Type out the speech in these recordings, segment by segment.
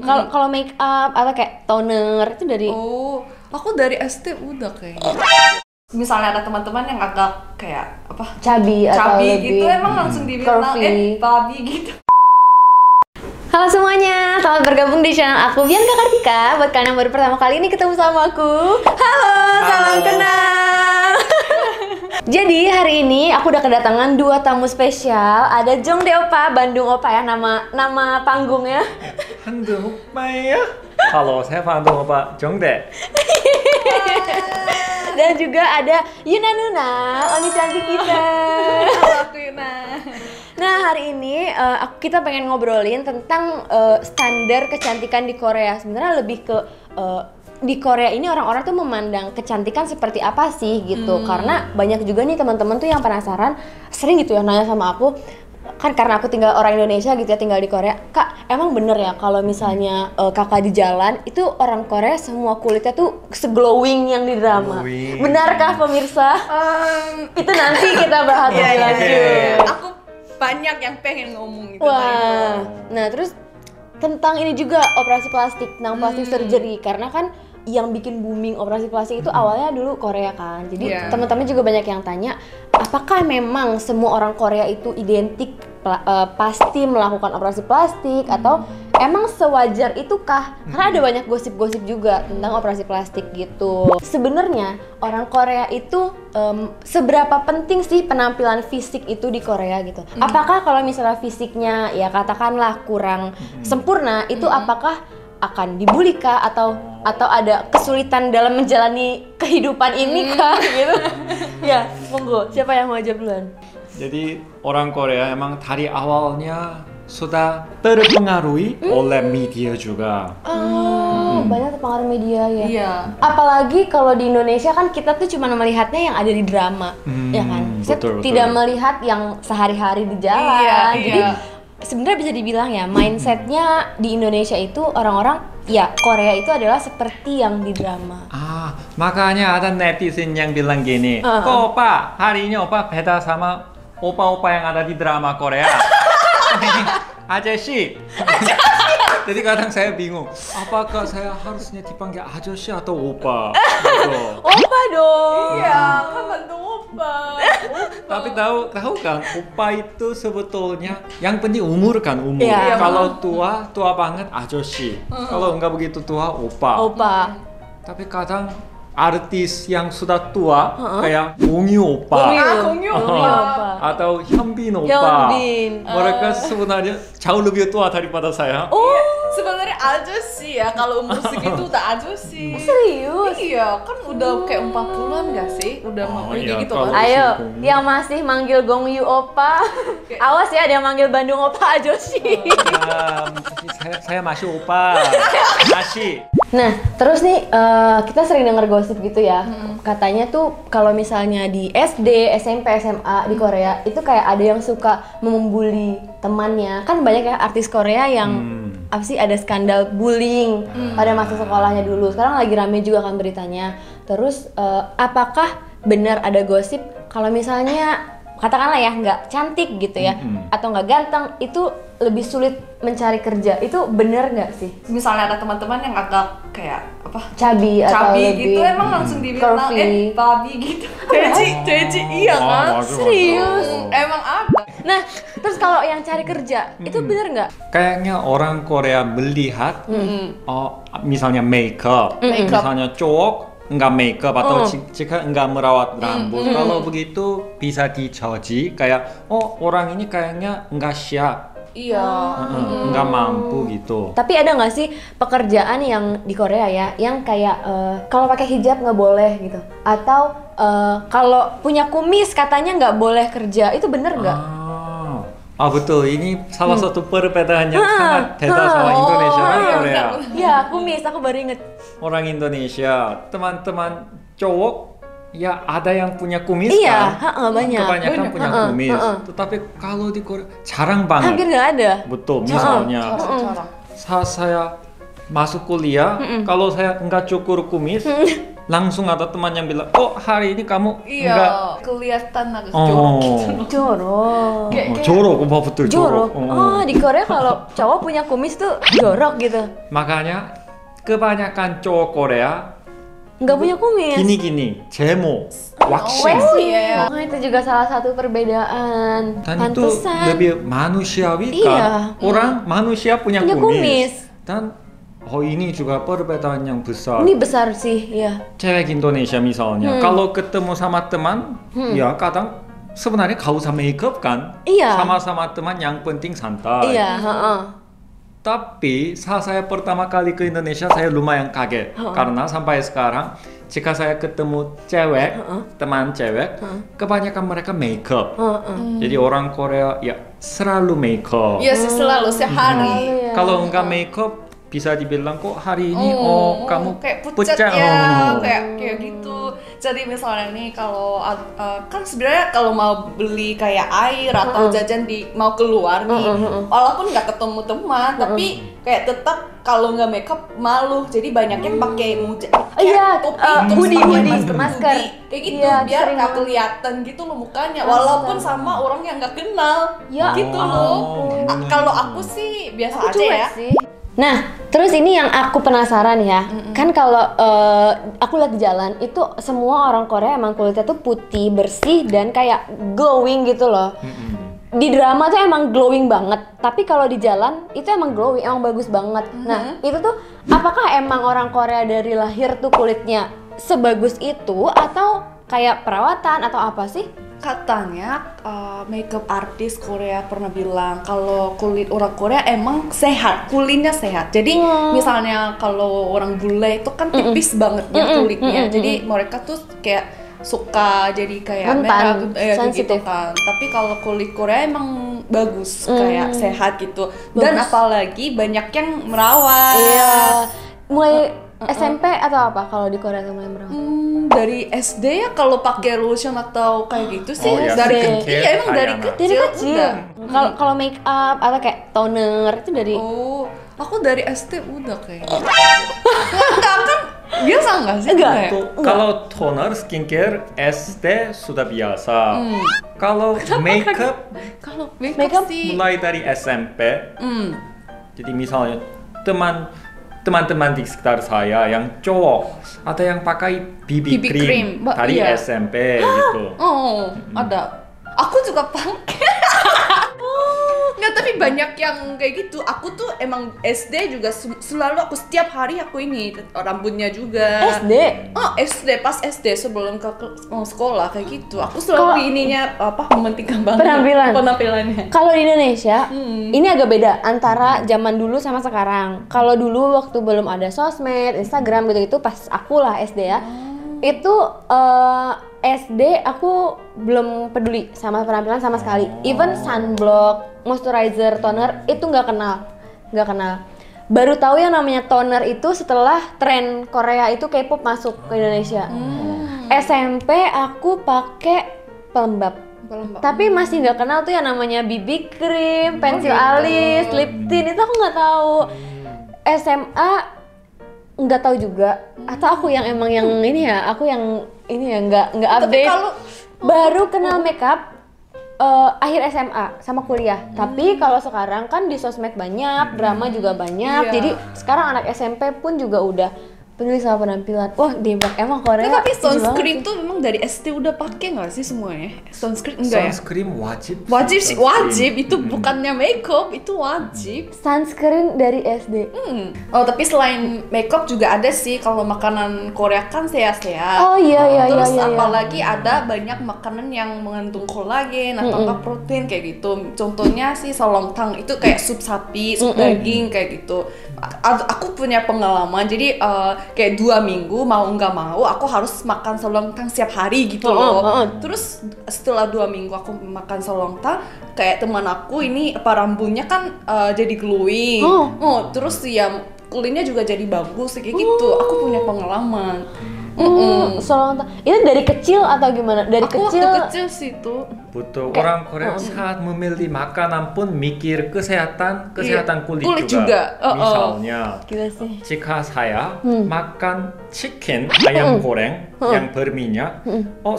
Kalau make up atau kayak toner itu dari aku dari SD udah kayaknya. Misalnya ada teman-teman yang agak kayak apa? cabi atau lebih gitu emang langsung dibilang babi gitu. Halo semuanya, selamat bergabung di channel aku Bianca Kartika. Buat kalian yang baru pertama kali ini ketemu sama aku, halo, salam kenal. Jadi hari ini aku udah kedatangan dua tamu spesial. Ada Jongde Oppa, Bandung Oppa ya, nama panggungnya. Bandung Oppa ya. Halo, saya Bandung Oppa Jongde. Dan juga ada Yuna Nuna, Oni cantik kita. Halo aku Yuna. Nah hari ini kita pengen ngobrolin tentang standar kecantikan di Korea. Sebenarnya lebih ke di Korea ini orang-orang tuh memandang kecantikan seperti apa sih gitu. Karena banyak juga nih teman-teman tuh yang penasaran, sering gitu ya nanya sama aku. Kan karena aku tinggal orang Indonesia gitu ya, tinggal di Korea. Kak, emang bener ya kalau misalnya kakak di jalan itu orang Korea semua kulitnya tuh seglowing yang di drama? Glowing. Benarkah pemirsa? Itu nanti kita bahas lebih lanjut. Aku banyak yang pengen ngomong itu. Wah, nah terus tentang ini juga operasi plastik, tentang plastic surgery, karena kan yang bikin booming operasi plastik itu awalnya dulu Korea kan. Jadi teman-teman juga banyak yang tanya, apakah memang semua orang Korea itu identik pasti melakukan operasi plastik atau emang sewajar itukah? Karena ada banyak gosip-gosip juga tentang operasi plastik gitu. Sebenarnya orang Korea itu seberapa penting sih penampilan fisik itu di Korea gitu? Apakah kalau misalnya fisiknya ya katakanlah kurang sempurna, itu apakah akan dibully kah atau ada kesulitan dalam menjalani kehidupan ini kah gitu? Ya, monggo. Siapa yang mau jawab duluan? Jadi orang Korea emang dari awalnya sudah terpengaruhi oleh media juga. Banyak terpengaruh media ya. Iya. Apalagi kalau di Indonesia kan kita tuh cuma melihatnya yang ada di drama, ya kan? Saya betul. tidak melihat yang sehari-hari di jalan. Iya. Jadi sebenarnya bisa dibilang ya mindsetnya di Indonesia itu orang-orang ya Korea itu adalah seperti yang di drama. Makanya ada netizen yang bilang gini, kok Opa, hari ini Opa beda sama opa-opa yang ada di drama Korea. Ajashi. Jadi kadang saya bingung, apakah saya harusnya dipanggil ajashi atau opa? Gitu. Opa dong. Iya, kan Bandung Oppa. Tapi tahu kan, opa itu sebetulnya yang penting umur kan, umur. Iya. Kalau tua banget ajashi. Kalau enggak begitu tua opa. Opa. Tapi kadang artis yang sudah tua kayak Gongyu Oppa Gongyu Oppa. atau Hyunbin Oppa. Hyunbin. Mereka sebenarnya jauh lebih tua daripada saya. Sebenarnya ajusi ya, kalau umur segitu udah ajusi. Serius? Iya, kan udah kayak 40-an gak sih? Udah mau iya, gitu kalau kan. Ayo, Gongyu. yang masih manggil Gongyu Oppa, awas ya ada yang manggil Bandung Oppa Ajoshi. Saya masih Oppa. Masih. Nah, terus nih kita sering dengar gosip gitu ya. Katanya tuh kalau misalnya di SD, SMP, SMA di Korea itu kayak ada yang suka membuli temannya. Kan banyak ya artis Korea yang apa sih ada skandal bullying pada masa sekolahnya dulu. Sekarang lagi rame juga kan beritanya. Terus apakah benar ada gosip kalau misalnya katakanlah ya nggak cantik gitu ya atau nggak ganteng itu lebih sulit mencari kerja, itu bener nggak sih? Misalnya ada teman-teman yang agak kayak apa? Cabi atau lebih gitu emang langsung dibilang babi gitu. Ceci iya kan? Serius? Emang ada. Nah, terus kalau yang cari kerja itu bener nggak? Kayaknya orang Korea melihat misalnya makeup, misalnya cowok enggak makeup atau jika enggak merawat rambut, kalau begitu bisa dicaci kayak orang ini kayaknya enggak siap. Iya. Enggak mampu gitu. Tapi ada nggak sih pekerjaan yang di Korea ya, yang kayak kalau pakai hijab nggak boleh gitu, atau kalau punya kumis katanya nggak boleh kerja, itu bener nggak? Betul, ini salah satu perbedaan yang sangat beda sama Indonesia dan Korea. Iya, kumis, aku baru inget. Orang Indonesia, teman-teman cowok ya ada yang punya kumis iya, kan? banyak. Kebanyakan punya kumis. Tetapi kalau di Korea jarang banget. Hampir nggak ada. Betul, misalnya saat saya masuk kuliah, kalau saya nggak cukur kumis, langsung ada teman yang bilang, oh hari ini kamu iya, enggak kelihatan agak jorok gitu loh. Jorok. jorok, apa betul jorok? Oh, di Korea kalau cowok punya kumis tuh jorok gitu. Makanya kebanyakan cowok Korea Nggak punya kumis. gini 제모 왁싱. Oh iya. iya. Itu juga salah satu perbedaan. Dan itu Pantesan. lebih manusiawi kan? Iya. Orang manusia punya Punya kumis. Dan ini juga perbedaan yang besar. Ini besar sih, ya. Cewek Indonesia misalnya, kalau ketemu sama teman, ya kadang sebenarnya gak usah makeup kan? Iya. Sama-sama teman yang penting santai. Iya, heeh. Tapi saat saya pertama kali ke Indonesia, saya lumayan kaget. Karena sampai sekarang, jika saya ketemu cewek, teman cewek, kebanyakan mereka makeup. Jadi orang Korea ya selalu makeup. Iya sih, selalu sehari. Iya. Kalau enggak makeup, bisa dibilang kok hari ini kamu kayak pucat ya, Oh. kayak gitu. Jadi misalnya nih kalau kan sebenarnya kalau mau beli kayak air atau jajan mau keluar nih, walaupun nggak ketemu teman, tapi kayak tetap kalau nggak makeup malu. Jadi banyak yang pakai Iya, hoodie, masker. kayak gitu, Iya, biar sering nggak banget. kelihatan gitu loh mukanya, walaupun sama orang yang nggak kenal. Ya gitu loh. Kalau aku sih biasa Aku aja cuek ya. sih. Nah, terus ini yang aku penasaran ya, kan kalau aku lihat di jalan itu semua orang Korea emang kulitnya tuh putih, bersih dan kayak glowing gitu loh. Di drama tuh emang glowing banget, tapi kalau di jalan itu emang glowing, emang bagus banget. Nah, itu tuh apakah emang orang Korea dari lahir tuh kulitnya sebagus itu atau kayak perawatan atau apa sih? Katanya makeup artist Korea pernah bilang kalau kulit orang Korea emang sehat, kulitnya sehat. Jadi misalnya kalau orang bule itu kan tipis banget ya kulitnya. Jadi mereka tuh kayak suka jadi kayak rentan, merah sensitif gitu kan. Tapi kalau kulit Korea emang bagus, kayak sehat gitu. Dan apalagi banyak yang merawat. Iya. Mulai SMP atau apa kalau di Korea tuh mulai merawat? Dari SD ya kalau pakai lotion atau kayak gitu sih. Oh, ya, dari skincare kecil, iya emang dari kayak kecil. Dari kecil. Udah. Kalau make up atau kayak toner itu dari Oh, aku dari SD udah kayaknya. Enggak kan biasa nggak sih? Enggak. Ya? Kalau toner, skincare, SD sudah biasa. Kalau makeup Kalau Makeup makeup sih. mulai dari SMP. Jadi misalnya teman-teman di sekitar saya yang cowok ada yang pakai BB BB cream cream, dari iya. SMP gitu. Oh, ada. Aku juga pakai. Nggak, tapi banyak yang kayak gitu. Aku tuh emang SD juga selalu aku setiap hari aku ini rambutnya juga. SD. Oh, SD pas SD sebelum ke sekolah kayak gitu. Aku selalu ininya mementingkan banget penampilannya. Kalau di Indonesia, ini agak beda antara zaman dulu sama sekarang. Kalau dulu waktu belum ada sosmed, Instagram gitu-gitu, pas aku lah SD ya, itu SD aku belum peduli sama penampilan sama sekali. Even sunblock, moisturizer, toner itu nggak kenal. Baru tahu yang namanya toner itu setelah tren Korea itu K-pop masuk ke Indonesia. SMP aku pakai pelembab. Tapi masih nggak kenal tuh yang namanya BB cream, pensil alis, lip tint itu aku nggak tahu. SMA nggak tahu juga. Atau aku yang emang yang ini ya, aku yang ini ya nggak update. Baru kenal makeup akhir SMA sama kuliah. Tapi kalau sekarang kan di sosmed banyak, drama juga banyak. Iya. Jadi sekarang anak SMP pun juga udah peduli sama penampilan. Wah, debak emang Korea. Tapi ini sunscreen banget tuh memang dari SD udah pakai nggak sih semuanya? Sunscreen enggak ya? Sunscreen wajib. Wajib sih, wajib. Itu bukannya makeup, itu wajib. sunscreen dari SD. Oh, tapi selain makeup juga ada sih kalau makanan Korea kan sehat-sehat. Oh iya. Terus apalagi ada banyak makanan yang mengandung kolagen atau enggak protein kayak gitu. Contohnya sih solongtang itu kayak sup sapi, sup daging kayak gitu. Aku punya pengalaman. Jadi kayak 2 minggu mau nggak mau aku harus makan solongtang setiap hari gitu loh. Terus setelah 2 minggu aku makan solongtang, kayak teman aku ini rambutnya kan jadi glowing. Terus ya kulitnya juga jadi bagus kayak gitu. Aku punya pengalaman. Solontang. Itu dari kecil atau gimana? Dari Aku kecil. waktu kecil sih itu. Butuh orang Korea saat memilih makanan pun mikir kesehatan kulit juga. Misalnya, Gila sih. jika saya makan chicken ayam goreng yang berminyak,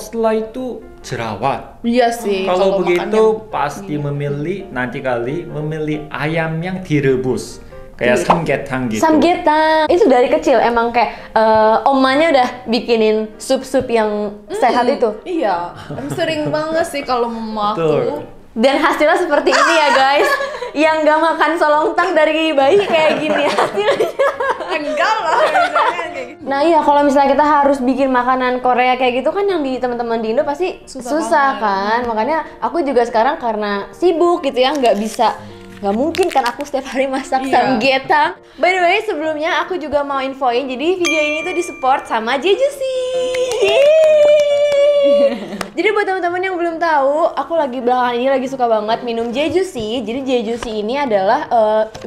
setelah itu jerawat. Iya sih. Kalau begitu makan pasti memilih nanti kali memilih ayam yang direbus. Kayak samgyetang gitu. Samgyetang itu dari kecil emang kayak omanya udah bikinin sup-sup yang sehat itu. Iya, sering banget sih kalau mama aku. Dan hasilnya seperti ini ya guys. Yang gak makan solontang dari bayi kayak gini hasilnya. Enggak lah. Nah iya, kalau misalnya kita harus bikin makanan Korea kayak gitu kan yang di teman-teman di Indo pasti susah kan. Makanya aku juga sekarang karena sibuk gitu ya, nggak mungkin kan aku setiap hari masak samgyetang. By the way, sebelumnya aku juga mau infoin, jadi video ini tuh disupport sama Jejusi. Jadi buat teman-teman yang belum tahu, aku belakangan ini lagi suka banget minum Jejusi. Jadi Jejusi ini adalah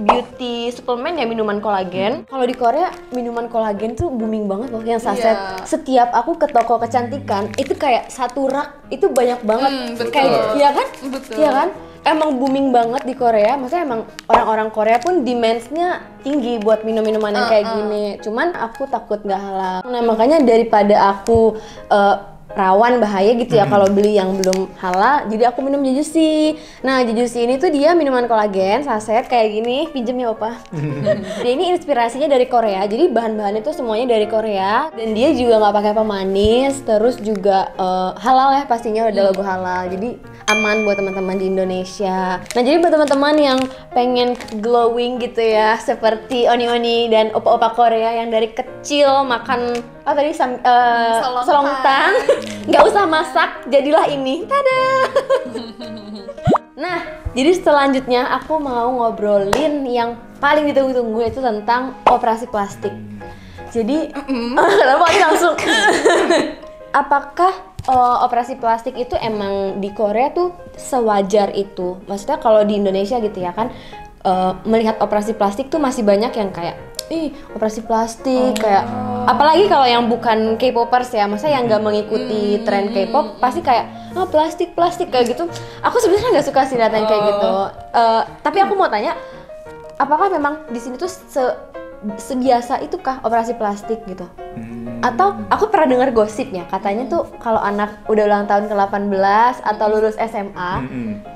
beauty suplemen ya, minuman kolagen. Kalau di Korea minuman kolagen tuh booming banget loh, yang saset. Setiap aku ke toko kecantikan itu kayak satu rak itu banyak banget. Kayak iya kan? Betul. Iya kan? Emang booming banget di Korea, maksudnya emang orang-orang Korea pun demand-nya tinggi buat minum-minuman yang kayak gini. Cuman aku takut nggak halal. Nah makanya daripada aku rawan bahaya gitu ya kalau beli yang belum halal, jadi aku minum Jejusi. Nah Jejusi ini tuh dia minuman kolagen saset kayak gini, pinjem ya opa. Dia ini inspirasinya dari Korea, jadi bahan-bahannya tuh semuanya dari Korea dan dia juga nggak pakai pemanis, terus juga halal ya pastinya udah logo halal, jadi aman buat teman-teman di Indonesia. Nah jadi buat teman-teman yang pengen glowing gitu ya, seperti Oni-Oni dan opa-opa Korea yang dari kecil makan solontang, nggak usah masak, jadilah ini. Tada! Nah, jadi selanjutnya aku mau ngobrolin yang paling ditunggu-tunggu itu tentang operasi plastik. Jadi, kenapa ini langsung? Apakah operasi plastik itu emang di Korea tuh sewajar itu? Maksudnya kalau di Indonesia gitu ya kan, melihat operasi plastik tuh masih banyak yang kayak operasi plastik kayak apalagi kalau yang bukan K-popers ya, masa yang nggak mengikuti tren K-pop pasti kayak plastik kayak gitu. Aku sebenarnya nggak suka sih lihat yang kayak gitu. Tapi aku mau tanya, apakah memang di sini tuh sebiasa itukah operasi plastik gitu? Atau aku pernah dengar gosipnya, katanya tuh kalau anak udah ulang tahun ke-18 atau lulus SMA,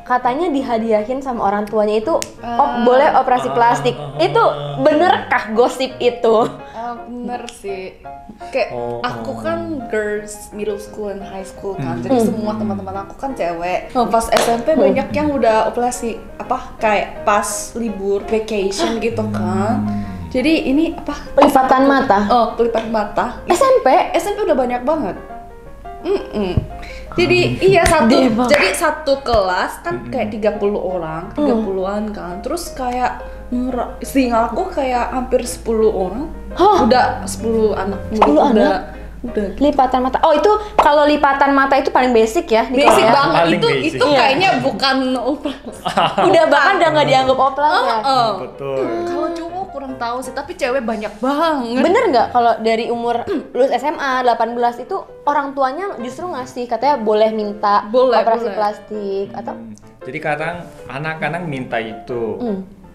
katanya dihadiahin sama orang tuanya itu boleh operasi plastik. Itu benerkah gosip itu? Bener sih. Kayak aku kan girls middle school and high school kan, jadi semua teman-teman aku kan cewek. Pas SMP banyak yang udah operasi kayak pas libur vacation gitu kan. Jadi ini pelipatan mata. Pelipatan mata. SMP udah banyak banget. Jadi iya jadi satu kelas kan kayak 30 orang, 30-an kan. Terus kayak seingat aku kayak hampir 10 orang. Udah 10 anak. 10 anak? Udah. Lipatan mata. Oh, itu kalau lipatan mata itu paling basic ya di basic Korea. Banget. Paling itu basic. kayaknya bukan oplas. Udah bahkan udah nggak dianggap oplas ya. Betul. Kalau cowok kurang tahu sih, tapi cewek banyak banget. Bener nggak kalau dari umur lulus SMA 18 itu orang tuanya justru ngasih, katanya boleh minta operasi plastik atau? Jadi kadang anak-anak minta itu,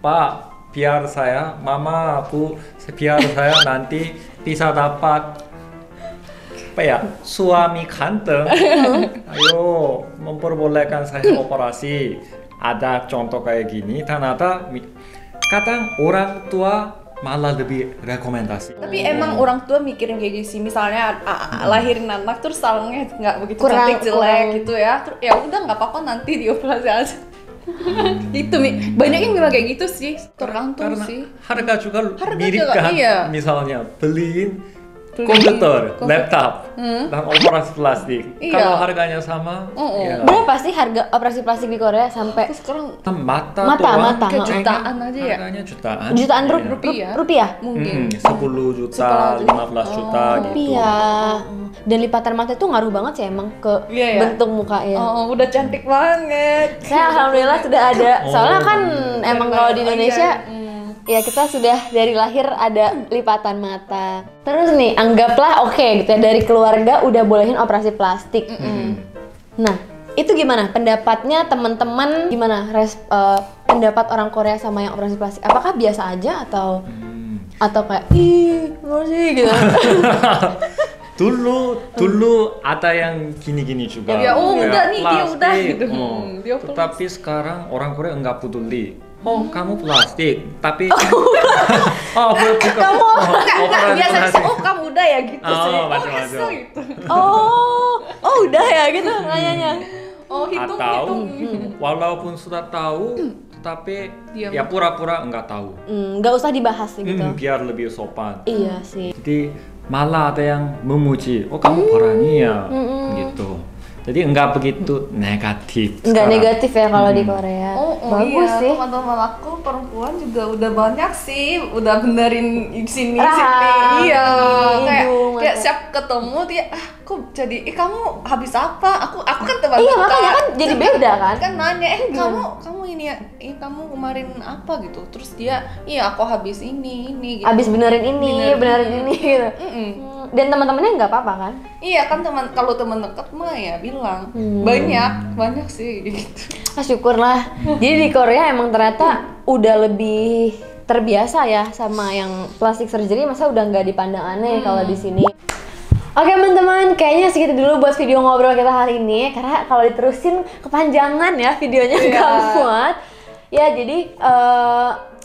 Pak, biar saya nanti bisa dapat suami ganteng. Ayo memperbolehkan saya operasi. Ada contoh kayak gini, ternyata kadang orang tua malah lebih rekomendasi. Tapi emang orang tua mikirin kayak gitu sih. Misalnya lahirin anak terus salangnya nggak begitu cantik, jelek gitu ya. Ya udah nggak apa-apa, nanti dioperasi aja. Itu banyak yang bilang kayak gitu sih. Tergantung sih. Harga juga mirip kan. Iya. Misalnya beliin komputer, laptop, dan operasi plastik. Kalau harganya sama, ya. Berapa sih harga operasi plastik di Korea sampai? Sekarang mata kayak jutaan aja ya. Harganya jutaan. Jutaan rupiah? Mungkin 10 juta, 15 juta gitu. Dan lipatan mata itu ngaruh banget sih emang ke bentuk muka ya. Udah cantik banget. Saya alhamdulillah sudah ada. Soalnya kan emang kalau di Indonesia Ya kita sudah dari lahir ada lipatan mata. Terus nih, anggaplah oke gitu ya, dari keluarga udah bolehin operasi plastik. Nah, itu gimana pendapatnya teman-teman? Gimana pendapat orang Korea sama yang operasi plastik? Apakah biasa aja atau kayak ih masih gitu? Dulu ada yang gini-gini juga. Ya udah nih, dia udah gitu. Dia Tetapi sekarang orang Korea enggak peduli. Oh, kamu plastik, tapi kamu biasa oh kamu udah ya gitu sih. Macam-macam. Gitu. Oh udah ya gitu nanyanya. Atau walaupun sudah tahu, tapi ya pura-pura enggak tahu. Nggak usah dibahas gitu. Biar lebih sopan. Iya sih. Jadi malah ada yang memuji, oh kamu berani ya, gitu. Jadi enggak begitu negatif. Enggak negatif ya kalau di Korea. Bagus iya, sih. Teman-teman aku perempuan juga udah banyak sih, udah benerin sini. Iya, kayak siap ketemu dia, kok jadi, kamu habis apa? Aku kan teman. Iya makanya kan jadi beda kan. Kan nanya, kamu ini ya, kamu kemarin apa gitu? Terus dia, iya aku habis ini gitu. Habis benerin ini gitu. Dan teman-temannya nggak apa-apa kan? Iya kan kalau teman dekat mah ya bilang banyak sih gitu. Syukurlah. Jadi di Korea emang ternyata udah lebih terbiasa ya sama yang plastik surgery, masa udah nggak dipandang aneh kalau di sini. Oke teman-teman, kayaknya segitu dulu buat video ngobrol kita hari ini, karena kalau diterusin kepanjangan ya videonya nggak muat. Ya jadi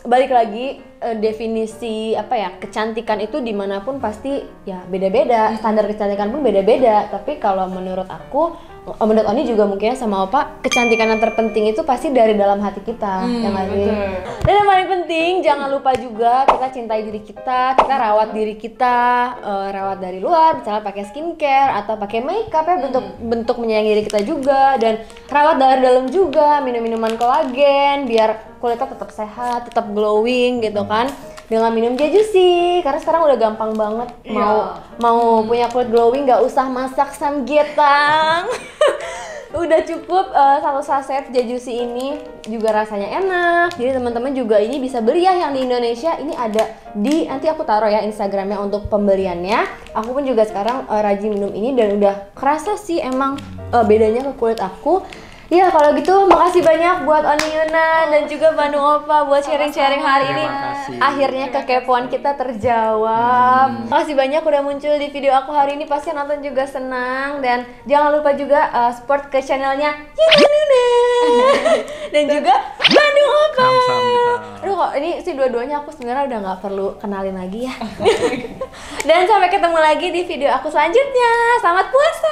balik lagi, definisi kecantikan itu dimanapun pasti ya beda-beda, standar kecantikan pun beda-beda. Tapi kalau menurut aku, menurut Oni juga mungkin sama Opa, kecantikan yang terpenting itu pasti dari dalam hati kita, ya nggak sih? Dan yang paling penting jangan lupa juga kita cintai diri kita rawat diri kita, rawat dari luar, misalnya pakai skincare atau pakai makeup ya, bentuk menyayangi diri kita juga, dan rawat dari dalam juga, minum minuman kolagen biar kulitnya tetap sehat, tetap glowing gitu kan, dengan minum jeju sih, karena sekarang udah gampang banget mau punya kulit glowing, nggak usah masak samgyetang. Udah cukup 1 saset jejusi ini juga rasanya enak. Jadi teman-teman juga ini bisa beli ya yang di Indonesia. Ini ada nanti aku taruh ya Instagramnya untuk pembeliannya. Aku pun juga sekarang rajin minum ini dan udah kerasa sih emang bedanya ke kulit aku. Ya kalau gitu makasih banyak buat Oni Yuna dan juga Bandung Opa buat sharing-sharing hari ini. Akhirnya kekepoan kita terjawab. Makasih banyak udah muncul di video aku hari ini, pasti nonton juga senang. Dan jangan lupa juga support ke channelnya Yuna dan juga Bandung Opa. Aduh kok ini sih dua-duanya aku sebenarnya udah nggak perlu kenalin lagi ya. Dan sampai ketemu lagi di video aku selanjutnya. Selamat puasa.